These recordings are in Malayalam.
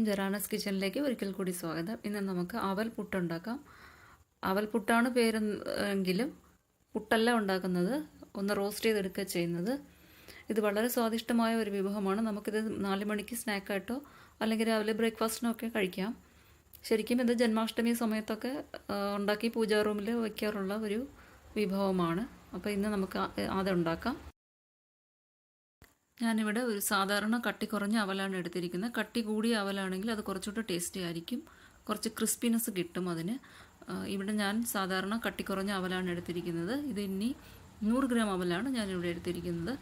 ജറാനസ് കിച്ചണിലേക്ക് ഒരിക്കൽ കൂടി സ്വാഗതം. ഇന്ന് നമുക്ക് അവൽ പുട്ടുണ്ടാക്കാം. അവൽ പുട്ടാണ് പേരെങ്കിലും പുട്ടല്ല ഉണ്ടാക്കുന്നത്, ഒന്ന് റോസ്റ്റ് ചെയ്തെടുക്കുക ചെയ്യുന്നത്. ഇത് വളരെ സ്വാദിഷ്ടമായ ഒരു വിഭവമാണ്. നമുക്കിത് 4 മണിക്ക് സ്നാക്കായിട്ടോ അല്ലെങ്കിൽ രാവിലെ ബ്രേക്ക്ഫാസ്റ്റിനോ ഒക്കെ കഴിക്കാം. ശരിക്കും ഇത് ജന്മാഷ്ടമി സമയത്തൊക്കെ ഉണ്ടാക്കി പൂജാ റൂമിൽ വയ്ക്കാറുള്ള ഒരു വിഭവമാണ്. അപ്പോൾ ഇന്ന് നമുക്ക് അതുണ്ടാക്കാം. ഞാനിവിടെ ഒരു സാധാരണ കട്ടി കുറഞ്ഞ അവലാണ് എടുത്തിരിക്കുന്നത്. കട്ടി കൂടിയ അവലാണെങ്കിൽ അത് കുറച്ചുകൂടി ടേസ്റ്റി ആയിരിക്കും, കുറച്ച് ക്രിസ്പിനെസ് കിട്ടും അതിന്. ഇവിടെ ഞാൻ സാധാരണ കട്ടി കുറഞ്ഞ അവലാണ് എടുത്തിരിക്കുന്നത്. ഇത് ഇനി 100 ഗ്രാം അവലാണ് ഞാനിവിടെ എടുത്തിരിക്കുന്നത്.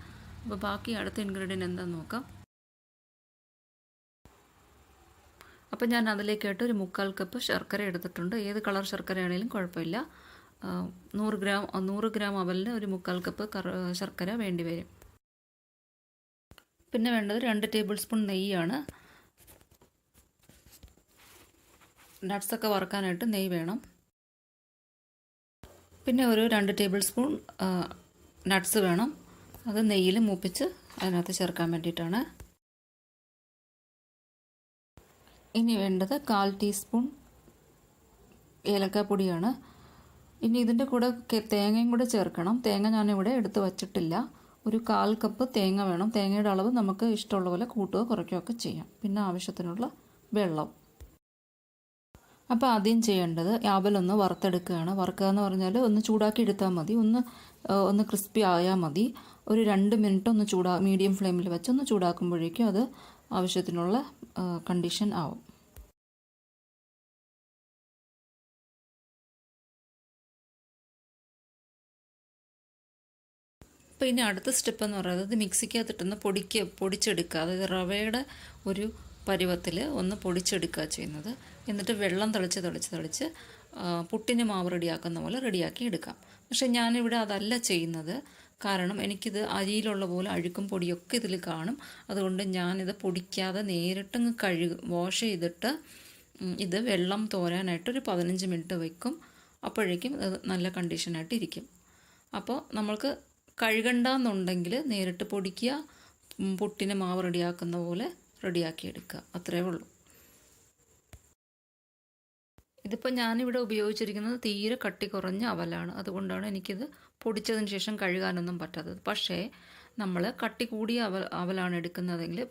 അപ്പോൾ ബാക്കി അടുത്ത ഇൻഗ്രീഡിയൻറ്റ് എന്താണെന്ന് നോക്കാം. അപ്പോൾ ഞാൻ അതിലേക്കായിട്ട് ഒരു 1/4 കപ്പ് ശർക്കര എടുത്തിട്ടുണ്ട്. ഏത് കളർ ശർക്കരയാണെങ്കിലും കുഴപ്പമില്ല. 100 ഗ്രാം അവലിന് ഒരു 1/4 കപ്പ് ശർക്കര വേണ്ടി വരും. പിന്നെ വേണ്ടത് 2 ടേബിൾ സ്പൂൺ നെയ്യാണ്. നട്ട്സൊക്കെ വറുക്കാനായിട്ട് നെയ്യ് വേണം. പിന്നെ ഒരു 2 ടേബിൾ സ്പൂൺ നട്ട്സ് വേണം. അത് നെയ്യിൽ മൂപ്പിച്ച് അതിനകത്ത് ചേർക്കാൻ വേണ്ടിയിട്ടാണ്. ഇനി വേണ്ടത് 1/4 ടീസ്പൂൺ ഏലക്കാപ്പൊടിയാണ്. ഇനി ഇതിൻ്റെ കൂടെ തേങ്ങയും കൂടെ ചേർക്കണം. തേങ്ങ ഞാനിവിടെ എടുത്ത് വച്ചിട്ടില്ല. ഒരു 1/4 കപ്പ് തേങ്ങ വേണം. തേങ്ങയുടെ അളവ് നമുക്ക് ഇഷ്ടമുള്ള പോലെ കൂട്ടുകയോ കുറയ്ക്കുകയൊക്കെ ചെയ്യാം. പിന്നെ ആവശ്യത്തിനുള്ള വെള്ളം. അപ്പോൾ ആദ്യം ചെയ്യേണ്ടത് അവലൊന്ന് വറുത്തെടുക്കുകയാണ്. വറുക്കുക എന്ന് പറഞ്ഞാൽ ഒന്ന് ചൂടാക്കി എടുത്താൽ മതി. ഒന്ന് ക്രിസ്പി ആയാൽ മതി. ഒരു 2 മിനിറ്റ് ഒന്ന് മീഡിയം ഫ്ലെയിമിൽ വെച്ച് ഒന്ന് ചൂടാക്കുമ്പോഴേക്കും അത് ആവശ്യത്തിനുള്ള കണ്ടീഷൻ ആവും. അപ്പോൾ ഇനി അടുത്ത സ്റ്റെപ്പ് എന്ന് പറയുന്നത് മിക്സിക്കകത്തിട്ടൊന്ന് പൊടിച്ചെടുക്കുക. അതായത് റവയുടെ ഒരു പരുവത്തിൽ ഒന്ന് പൊടിച്ചെടുക്കുക ചെയ്യുന്നത്. എന്നിട്ട് വെള്ളം തളിച്ച് പുട്ടിന് മാവ് റെഡിയാക്കുന്ന പോലെ റെഡിയാക്കി എടുക്കാം. പക്ഷേ ഞാനിവിടെ അതല്ല ചെയ്യുന്നത്. കാരണം എനിക്കിത് അരിയിലുള്ള പോലെ അഴുക്കും പൊടിയൊക്കെ ഇതിൽ കാണും. അതുകൊണ്ട് ഞാനിത് പൊടിക്കാതെ നേരിട്ടങ്ങ് വാഷ് ചെയ്തിട്ട് ഇത് വെള്ളം തോരാനായിട്ട് ഒരു 15 മിനിറ്റ് വയ്ക്കും. അപ്പോഴേക്കും അത് നല്ല കണ്ടീഷനായിട്ട് ഇരിക്കും. അപ്പോൾ നമ്മൾക്ക് കഴുകണ്ടെന്നുണ്ടെങ്കിൽ നേരിട്ട് പൊടിക്കുക, പുട്ടിന് മാവ് റെഡിയാക്കുന്ന പോലെ റെഡിയാക്കിയെടുക്കുക, അത്രയേ ഉള്ളൂ. ഇതിപ്പോൾ ഞാനിവിടെ ഉപയോഗിച്ചിരിക്കുന്നത് തീരെ കട്ടി കുറഞ്ഞ അവലാണ്. അതുകൊണ്ടാണ് എനിക്കിത് പൊടിച്ചതിന് ശേഷം കഴുകാനൊന്നും പറ്റാത്തത്. പക്ഷേ നമ്മൾ കട്ടി കൂടിയ അവലാണ് എടുക്കുന്നതെങ്കിൽ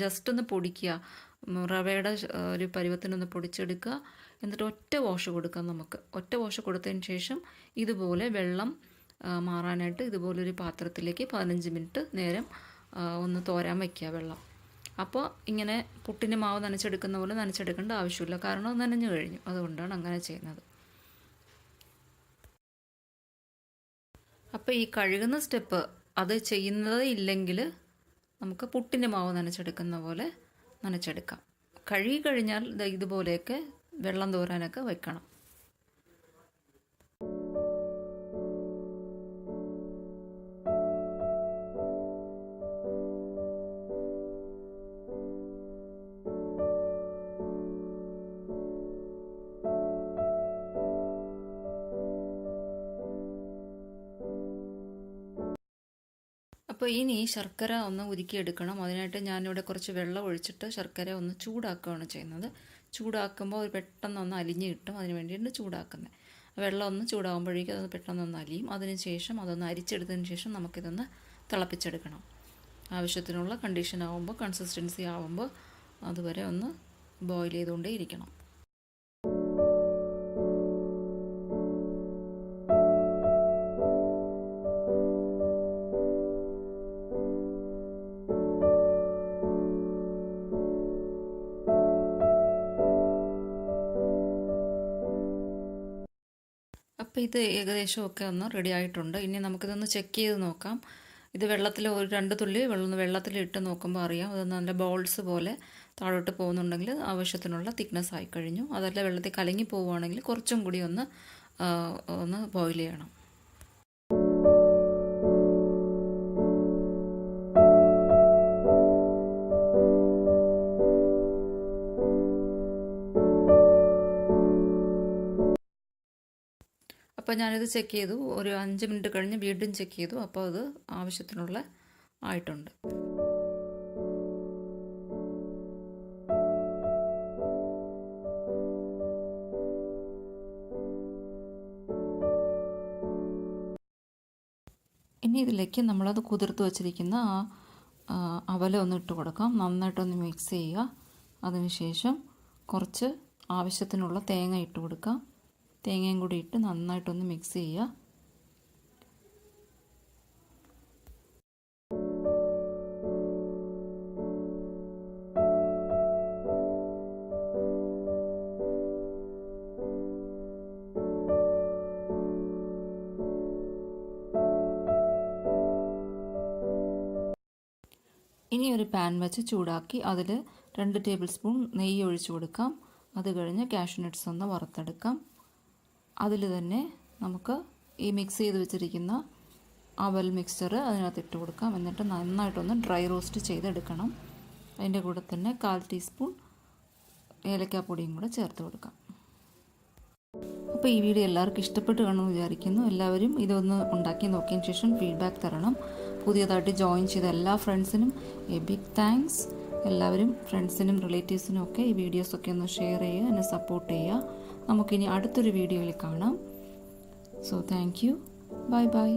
ജസ്റ്റ് ഒന്ന് പൊടിക്കുക, റവയുടെ ഒരു പരുവത്തിനൊന്ന് പൊടിച്ചെടുക്കുക. എന്നിട്ട് ഒറ്റ വാഷ് കൊടുക്കാം. നമുക്ക് ഒറ്റ വാഷ് കൊടുത്തതിന് ശേഷം ഇതുപോലെ വെള്ളം മാറാനായിട്ട് ഇതുപോലൊരു പാത്രത്തിലേക്ക് 15 മിനിറ്റ് നേരം ഒന്ന് തോരാൻ വയ്ക്കുക വെള്ളം. അപ്പോൾ ഇങ്ങനെ പുട്ടിന് മാവ് നനച്ചെടുക്കുന്ന പോലെ നനച്ചെടുക്കേണ്ട ആവശ്യമില്ല, കാരണം അത് നനഞ്ഞു കഴിഞ്ഞു. അതുകൊണ്ടാണ് അങ്ങനെ ചെയ്യുന്നത്. അപ്പോൾ ഈ കഴുകുന്ന സ്റ്റെപ്പ് അത് ചെയ്യുന്നത് ഇല്ലെങ്കിൽ നമുക്ക് പുട്ടിന് മാവ് നനച്ചെടുക്കുന്ന പോലെ നനച്ചെടുക്കാം. കഴുകി കഴിഞ്ഞാൽ ഇതുപോലെയൊക്കെ വെള്ളം തോരാനൊക്കെ വയ്ക്കണം. അപ്പോൾ ഇനി ശർക്കര ഒന്ന് ഉരുക്കിയെടുക്കണം. അതിനായിട്ട് ഞാനിവിടെ കുറച്ച് വെള്ളം ഒഴിച്ചിട്ട് ശർക്കര ഒന്ന് ചൂടാക്കുകയാണ് ചെയ്യുന്നത്. ചൂടാക്കുമ്പോൾ അത് പെട്ടെന്നൊന്ന് അലിഞ്ഞ് കിട്ടും. അതിന് വേണ്ടിയിട്ട് ചൂടാക്കുന്നത്. വെള്ളം ഒന്ന് ചൂടാകുമ്പോഴേക്കും അത് പെട്ടെന്നൊന്ന് അലിയും. അതിന് ശേഷം അതൊന്ന് അരിച്ചെടുത്തതിന് ശേഷം നമുക്കിതൊന്ന് തിളപ്പിച്ചെടുക്കണം. ആവശ്യത്തിനുള്ള കണ്ടീഷൻ ആകുമ്പോൾ, കൺസിസ്റ്റൻസി ആകുമ്പോൾ അതുവരെ ഒന്ന് ബോയിൽ ചെയ്തുകൊണ്ടേ ഇരിക്കണം. അപ്പോൾ ഇത് ഏകദേശമൊക്കെ ഒന്ന് റെഡി ആയിട്ടുണ്ട്. ഇനി നമുക്കിതൊന്ന് ചെക്ക് ചെയ്ത് നോക്കാം. ഇത് വെള്ളത്തിൽ ഒരു 2 തുള്ളി വെള്ളത്തിലിട്ട് നോക്കുമ്പോൾ അറിയാം അത് നല്ല ബോൾസ് പോലെ താഴോട്ട് പോകുന്നുണ്ടെങ്കിൽ ആവശ്യത്തിനുള്ള തിക്നെസ് ആയി കഴിഞ്ഞു. അതല്ല വെള്ളത്തിൽ കലങ്ങി പോവുകയാണെങ്കിൽ കുറച്ചും കൂടി ഒന്ന് ബോയിൽ ചെയ്യണം. അപ്പോൾ ഞാനിത് ചെക്ക് ചെയ്തു. ഒരു 5 മിനിറ്റ് കഴിഞ്ഞ് വീണ്ടും ചെക്ക് ചെയ്തു. അപ്പോൾ അത് ആവശ്യത്തിനുള്ള ആയിട്ടുണ്ട്. ഇനി ഇതിലേക്ക് നമ്മളത് കുതിർത്ത് വച്ചിരിക്കുന്ന അവല ഒന്ന് ഇട്ട് കൊടുക്കാം. നന്നായിട്ടൊന്ന് മിക്സ് ചെയ്യുക. അതിനുശേഷം കുറച്ച് ആവശ്യത്തിനുള്ള തേങ്ങ ഇട്ട് കൊടുക്കാം. തേങ്ങയും കൂടി ഇട്ട് നന്നായിട്ടൊന്ന് മിക്സ് ചെയ്യുക. ഇനി ഒരു പാൻ വെച്ച് ചൂടാക്കി അതിൽ 2 ടേബിൾ സ്പൂൺ നെയ്യ് ഒഴിച്ചു കൊടുക്കാം. അത് കഴിഞ്ഞ് കാഷ്യൂ നട്ട്സ് ഒന്ന് വറുത്തെടുക്കാം. അതിൽ തന്നെ നമുക്ക് ഈ മിക്സ് ചെയ്ത് വെച്ചിരിക്കുന്ന അവൽ മിക്സ്ചർ അതിനകത്ത് ഇട്ട് കൊടുക്കാം. എന്നിട്ട് നന്നായിട്ടൊന്ന് ഡ്രൈ റോസ്റ്റ് ചെയ്തെടുക്കണം. അതിൻ്റെ കൂടെ തന്നെ 1/4 ടീസ്പൂൺ ഏലക്കാപ്പൊടിയും കൂടെ ചേർത്ത് കൊടുക്കാം. അപ്പോൾ ഈ വീഡിയോ എല്ലാവർക്കും ഇഷ്ടപ്പെട്ട് കാണുമെന്ന് വിചാരിക്കുന്നു. എല്ലാവരും ഇതൊന്ന് ഉണ്ടാക്കി നോക്കിയതിന് ശേഷം ഫീഡ്ബാക്ക് തരണം. പുതിയതായിട്ട് ജോയിൻ ചെയ്ത എല്ലാ ഫ്രണ്ട്സിനും എ ബിഗ് താങ്ക്സ്. എല്ലാവരും ഫ്രണ്ട്സിനും റിലേറ്റീവ്സിനും ഒക്കെ ഈ വീഡിയോസൊക്കെ ഒന്ന് ഷെയർ ചെയ്യുക, എന്നെ സപ്പോർട്ട് ചെയ്യുക. നമുക്കിനി അടുത്തൊരു വീഡിയോയിൽ കാണാം. So thank you. Bye bye.